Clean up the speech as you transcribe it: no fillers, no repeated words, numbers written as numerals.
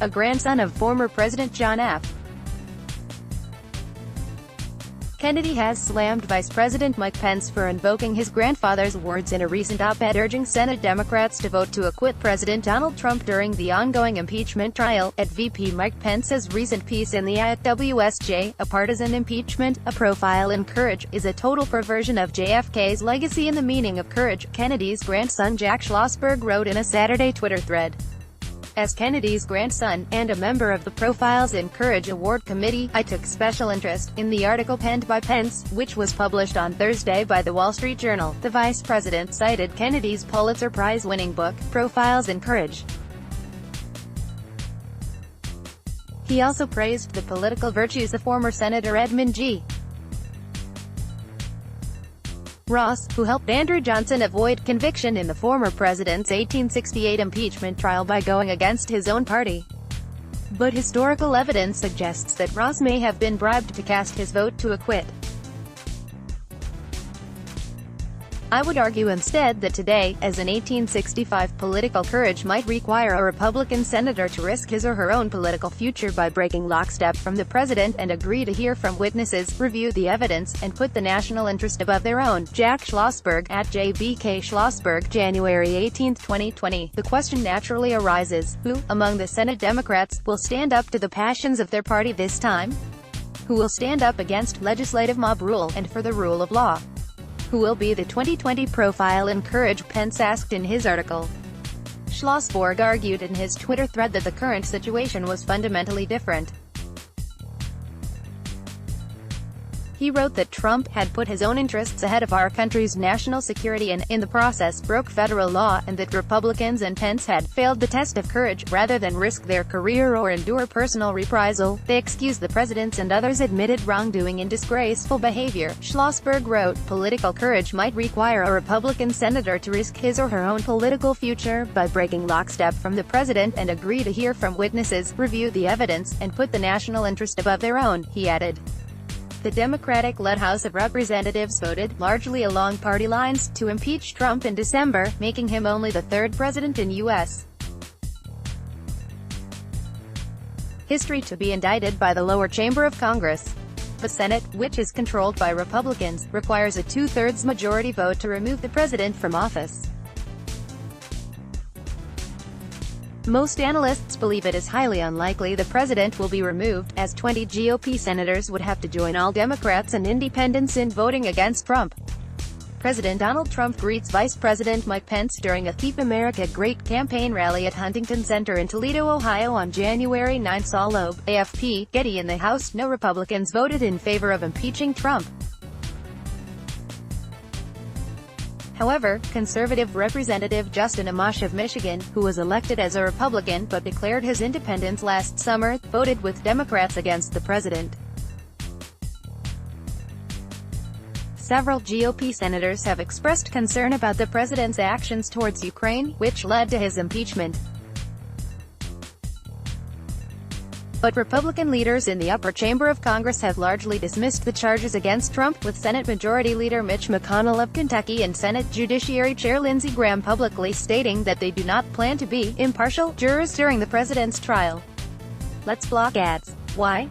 a grandson of former President John F. Kennedy has slammed Vice President Mike Pence for invoking his grandfather's words in a recent op-ed urging Senate Democrats to vote to acquit President Donald Trump during the ongoing impeachment trial. At VP Mike Pence's recent piece in the at WSJ, A Partisan Impeachment, A Profile in Courage, is a total perversion of JFK's legacy and the meaning of courage, Kennedy's grandson Jack Schlossberg wrote in a Saturday Twitter thread. As Kennedy's grandson, and a member of the Profiles in Courage Award Committee, I took special interest in the article penned by Pence, which was published on Thursday by The Wall Street Journal. The vice president cited Kennedy's Pulitzer Prize-winning book, Profiles in Courage. He also praised the political virtues of former Senator Edmund G. Ross, who helped Andrew Johnson avoid conviction in the former president's 1868 impeachment trial by going against his own party. But historical evidence suggests that Ross may have been bribed to cast his vote to acquit. I would argue instead that today, as in 1865, political courage might require a Republican senator to risk his or her own political future by breaking lockstep from the president and agree to hear from witnesses, review the evidence, and put the national interest above their own. Jack Schlossberg, at JBK Schlossberg, January 18, 2020. The question naturally arises, who, among the Senate Democrats, will stand up to the passions of their party this time? Who will stand up against legislative mob rule, and for the rule of law? Who will be the 2020 profile in courage? Pence asked in his article. Schlossberg argued in his Twitter thread that the current situation was fundamentally different. He wrote that Trump had put his own interests ahead of our country's national security and, in the process, broke federal law, and that Republicans and Pence had failed the test of courage. Rather than risk their career or endure personal reprisal, they excused the president's and others' admitted wrongdoing and disgraceful behavior. Schlossberg wrote, political courage might require a Republican senator to risk his or her own political future by breaking lockstep from the president and agree to hear from witnesses, review the evidence, and put the national interest above their own, he added. The Democratic-led House of Representatives voted, largely along party lines, to impeach Trump in December, making him only the third president in U.S. history to be indicted by the lower chamber of Congress. The Senate, which is controlled by Republicans, requires a two-thirds majority vote to remove the president from office. Most analysts believe it is highly unlikely the president will be removed, as 20 GOP senators would have to join all Democrats and independents in voting against Trump. President Donald Trump greets Vice President Mike Pence during a Keep America Great campaign rally at Huntington Center in Toledo, Ohio on January 9. Saul Loeb, AFP, Getty. In the House, no Republicans voted in favor of impeaching Trump. However, conservative Representative Justin Amash of Michigan, who was elected as a Republican but declared his independence last summer, voted with Democrats against the president. Several GOP senators have expressed concern about the president's actions towards Ukraine, which led to his impeachment. But Republican leaders in the upper chamber of Congress have largely dismissed the charges against Trump, with Senate Majority Leader Mitch McConnell of Kentucky and Senate Judiciary Chair Lindsey Graham publicly stating that they do not plan to be impartial jurors during the president's trial. Let's block ads. Why?